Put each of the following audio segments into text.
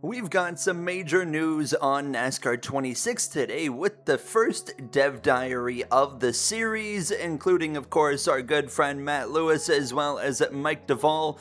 We've got some major news on NASCAR 26 today with the first dev diary of the series, including, of course, our good friend Matt Lewis as well as Mike Duvall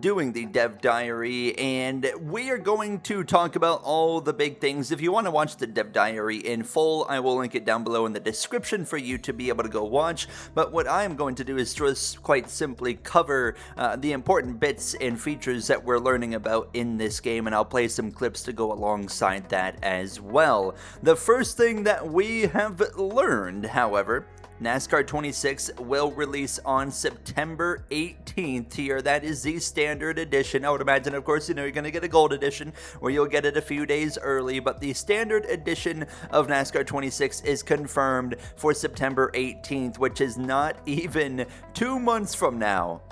doing the dev diary. And we are going to talk about all the big things. If you want to watch the dev diary in full, I will link it down below in the description for you to be able to go watch. But what I'm going to do is just quite simply cover the important bits and features that we're learning about in this game, and I'll play some clips to go alongside that as well. The first thing that we have learned, however, NASCAR 26 will release on September 18th here. That is the standard edition. I would imagine, of course, you're going to get a gold edition where you'll get it a few days early, but the standard edition of NASCAR 26 is confirmed for September 18th, which is not even 2 months from now.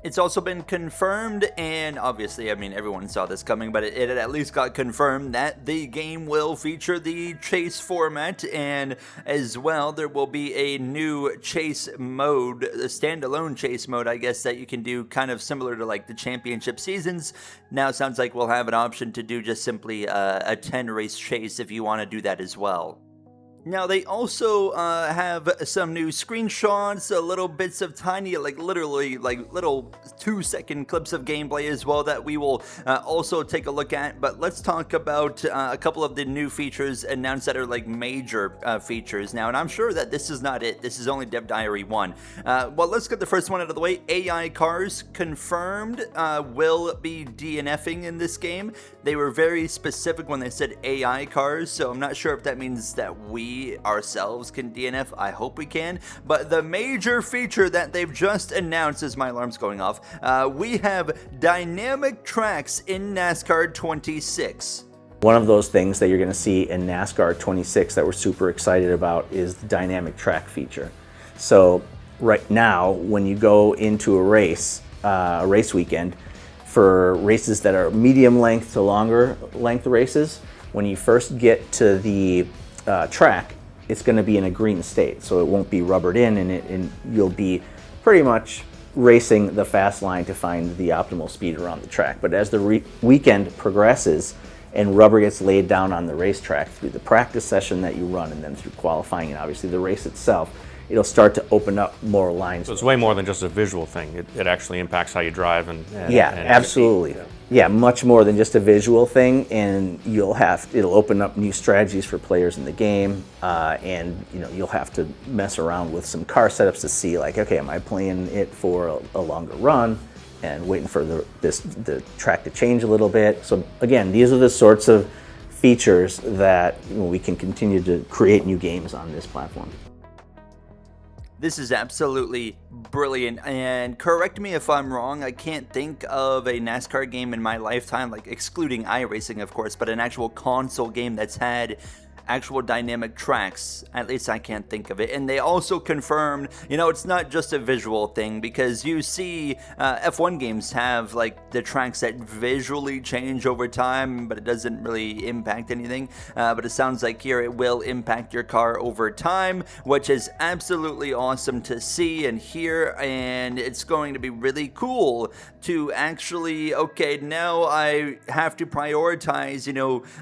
It's also been confirmed, and obviously, I mean, everyone saw this coming, but it at least got confirmed that the game will feature the chase format, and as well, there will be a new chase mode, a standalone chase mode, I guess, that you can do kind of similar to like the championship seasons. Now it sounds like we'll have an option to do just simply a 10 race chase if you want to do that as well. Now, they also have some new screenshots, little bits of tiny, literally little 2-second clips of gameplay as well that we will also take a look at. But let's talk about a couple of the new features announced that are major features now. And I'm sure that this is not it. This is only Dev Diary 1. Well, let's get the first one out of the way. AI cars confirmed will be DNFing in this game. They were very specific when they said AI cars, so I'm not sure if that means that we ourselves can DNF. I hope we can. But the major feature that they've just announced, as my alarm's going off, we have dynamic tracks in NASCAR 26. One of those things that you're going to see in NASCAR 26 that we're super excited about is the dynamic track feature. So right now, when you go into a race weekend, for races that are medium length to longer length races, when you first get to the track, it's going to be in a green state, so it won't be rubbered in, and you'll be pretty much racing the fast line to find the optimal speed around the track. But as the weekend progresses and rubber gets laid down on the racetrack through the practice session that you run and then through qualifying and obviously the race itself, it'll start to open up more lines. So it's way more than just a visual thing. It actually impacts how you drive and yeah, absolutely. Yeah, much more than just a visual thing, and it'll open up new strategies for players in the game, and you'll have to mess around with some car setups to see okay, am I playing it for a longer run and waiting for the track to change a little bit. So again, these are the sorts of features that we can continue to create new games on this platform. This is absolutely brilliant, and correct me if I'm wrong, I can't think of a NASCAR game in my lifetime, excluding iRacing of course, but an actual console game that's had actual dynamic tracks. At least I can't think of it. And they also confirmed, it's not just a visual thing, because you see F1 games have the tracks that visually change over time, but it doesn't really impact anything. But it sounds like here it will impact your car over time, which is absolutely awesome to see and hear. And it's going to be really cool to actually, okay, now I have to prioritize,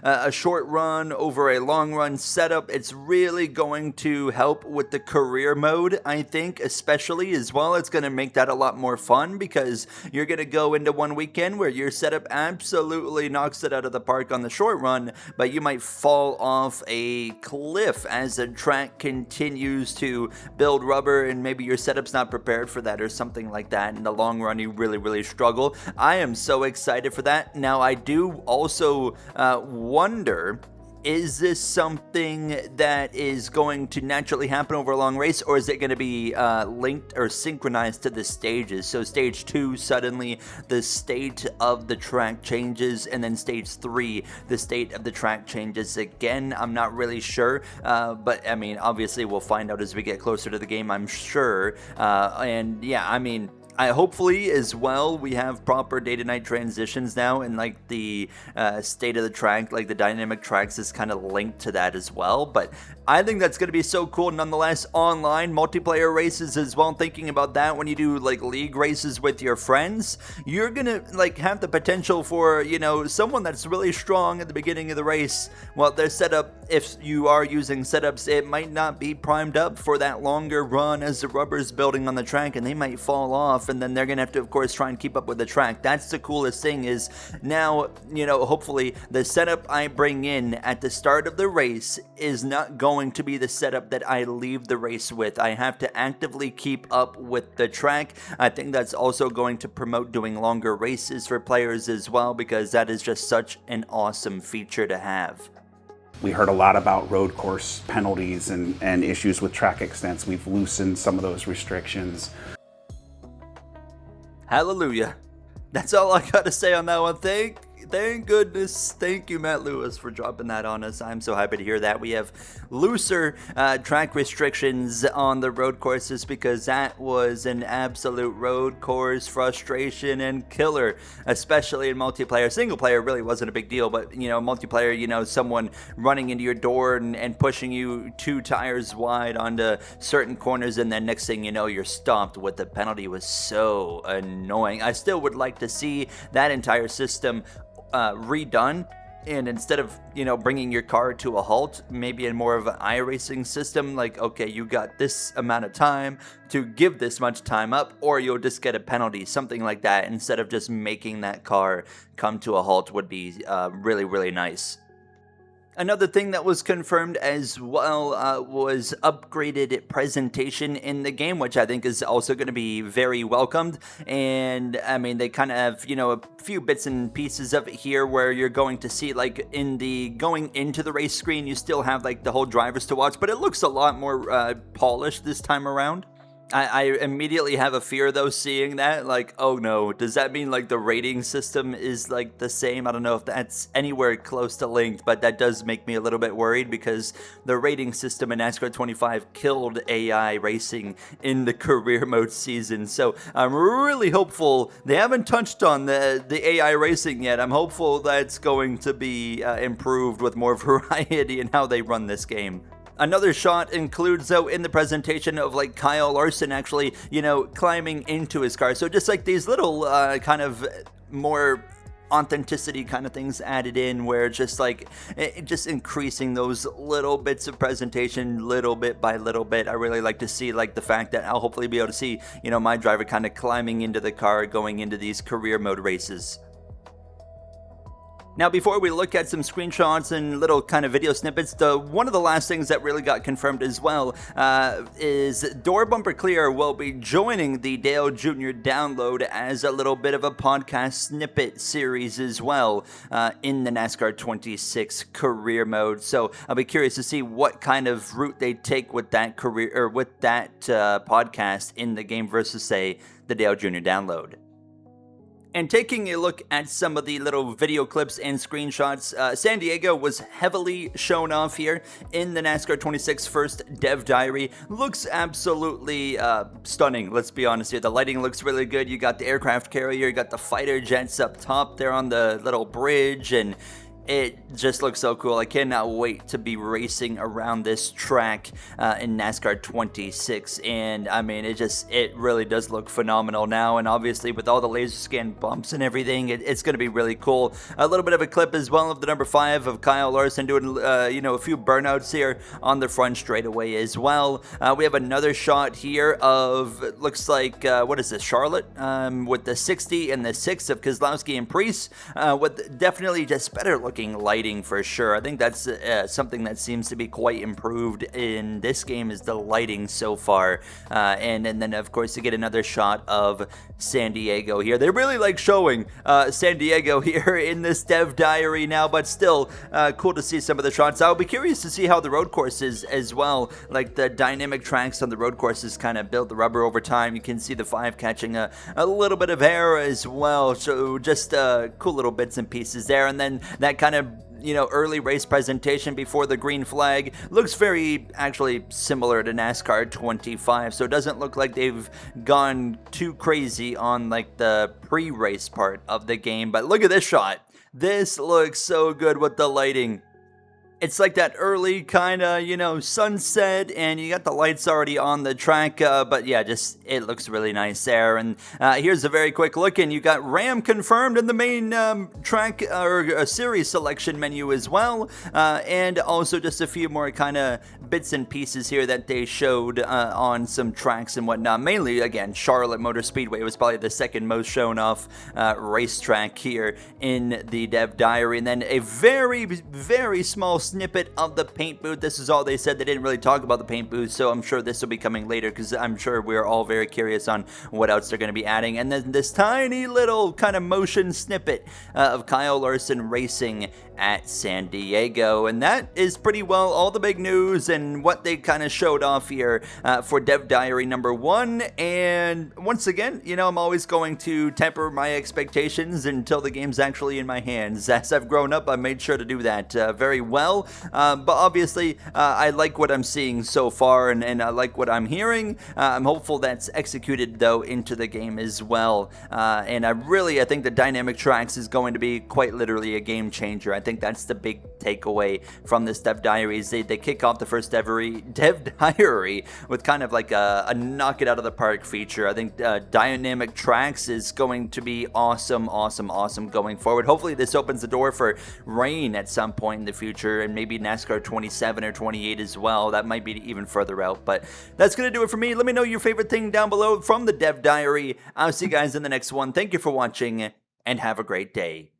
a short run over a long run setup. It's really going to help with the career mode, I think, especially as well. It's going to make that a lot more fun, because you're going to go into one weekend where your setup absolutely knocks it out of the park on the short run, but you might fall off a cliff as the track continues to build rubber, and maybe your setup's not prepared for that or something like that. In the long run, you really struggle. I am so excited for that. Now, I do also wonder, is this something that is going to naturally happen over a long race, or is it going to be linked or synchronized to the stages? So stage 2, suddenly the state of the track changes, and then stage 3, the state of the track changes again. I'm not really sure, but I mean, obviously we'll find out as we get closer to the game, I'm sure. And yeah, I mean, hopefully as well we have proper day to night transitions now, and like the state of the track, like the dynamic tracks is kind of linked to that as well. But I think that's going to be so cool nonetheless. Online multiplayer races as well, thinking about that when you do like league races with your friends, you're going to like have the potential for, you know, someone that's really strong at the beginning of the race. Well, their setup, if you are using setups, it might not be primed up for that longer run as the rubber's building on the track, and they might fall off, and then they're gonna have to, of course, try and keep up with the track. That's the coolest thing, is now, you know, hopefully the setup I bring in at the start of the race is not going to be the setup that I leave the race with. I have to actively keep up with the track. I think that's also going to promote doing longer races for players as well, because that is just such an awesome feature to have. We heard a lot about road course penalties and issues with track extents. We've loosened some of those restrictions. Hallelujah. That's all I gotta say on that one. Thank goodness. Thank you, Matt Lewis, for dropping that on us. I'm so happy to hear that. We have looser track restrictions on the road courses, because that was an absolute road course frustration and killer, especially in multiplayer. Single player really wasn't a big deal, but, you know, multiplayer, you know, someone running into your door and pushing you 2 tires wide onto certain corners, and then next thing you know, you're stopped with the penalty. Was so annoying. I still would like to see that entire system redone, and instead of, you know, bringing your car to a halt, maybe in more of an iRacing system, like, okay, you got this amount of time to give this much time up, or you'll just get a penalty, something like that, instead of just making that car come to a halt would be really, really nice. Another thing that was confirmed as well was upgraded presentation in the game, which I think is also going to be very welcomed. And I mean, they kind of have, you know, a few bits and pieces of it here where you're going to see, like, in the going into the race screen, you still have like the whole drivers to watch, but it looks a lot more polished this time around. I immediately have a fear, though, seeing that, like, oh no, does that mean like the rating system is like the same? I don't know if that's anywhere close to linked, but that does make me a little bit worried, because the rating system in NASCAR 25 killed AI racing in the career mode season. So I'm really hopeful. They haven't touched on the AI racing yet. I'm hopeful that's going to be improved with more variety in how they run this game. Another shot includes, though, in the presentation of like Kyle Larson actually, you know, climbing into his car. So just like these little kind of more authenticity kind of things added in, where just like just increasing those little bits of presentation little bit by little bit. I really like to see like the fact that I'll hopefully be able to see, you know, my driver kind of climbing into the car going into these career mode races. Now, before we look at some screenshots and little kind of video snippets, one of the last things that really got confirmed as well is Door Bumper Clear will be joining the Dale Jr. download as a little bit of a podcast snippet series as well in the NASCAR 26 career mode. So I'll be curious to see what kind of route they take with that career, or with that podcast in the game versus, say, the Dale Jr. download. And taking a look at some of the little video clips and screenshots, San Diego was heavily shown off here in the NASCAR 26 first dev diary. Looks absolutely stunning, let's be honest here. The lighting looks really good. You got the aircraft carrier, you got the fighter jets up top there on the little bridge, and it just looks so cool. I cannot wait to be racing around this track in NASCAR 26. And I mean, it really does look phenomenal now. And obviously with all the laser scan bumps and everything, it's going to be really cool. A little bit of a clip as well of the number 5 of Kyle Larson doing, you know, a few burnouts here on the front straightaway as well. We have another shot here of, looks like, what is this, Charlotte? With the 60 and the 6 of Keselowski and Priest, with definitely just better looking lighting for sure. I think that's something that seems to be quite improved in this game, is the lighting so far. And then of course you get another shot of San Diego here. They really like showing San Diego here in this dev diary now, but still cool to see some of the shots. I'll be curious to see how the road courses as well, like the dynamic tracks on the road courses kind of build the rubber over time. You can see the 5 catching a little bit of air as well. So just cool little bits and pieces there. And then that kind of, early race presentation before the green flag. Looks very, actually, similar to NASCAR 25, so it doesn't look like they've gone too crazy on, like, the pre-race part of the game. But look at this shot. This looks so good with the lighting. It's like that early kind of, sunset, and you got the lights already on the track, but yeah, just, it looks really nice there. And here's a very quick look, and you got Ram confirmed in the main track, or series selection menu as well, and also just a few more kind of bits and pieces here that they showed on some tracks and whatnot. Mainly, again, Charlotte Motor Speedway was probably the second most shown off racetrack here in the Dev Diary, and then a very, very small snippet of the paint booth. This is all they said. They didn't really talk about the paint booth, so I'm sure this will be coming later, because I'm sure we're all very curious on what else they're going to be adding. And then this tiny little kind of motion snippet of Kyle Larson racing at San Diego, and that is pretty well all the big news and what they kind of showed off here for Dev Diary number 1. And once again, I'm always going to temper my expectations until the game's actually in my hands. As I've grown up, I made sure to do that very well. But obviously, I like what I'm seeing so far, and I like what I'm hearing. I'm hopeful that's executed, though, into the game as well. And I think the dynamic tracks is going to be quite literally a game changer. I think that's the big takeaway from this Dev Diary. Is they kick off the first Dev Diary with kind of like a knock it out of the park feature. I think dynamic tracks is going to be awesome going forward. Hopefully, this opens the door for rain at some point in the future, and maybe NASCAR 27 or 28 as well. That might be even further out, but that's going to do it for me. Let me know your favorite thing down below from the Dev Diary. I'll see you guys in the next one. Thank you for watching, and have a great day.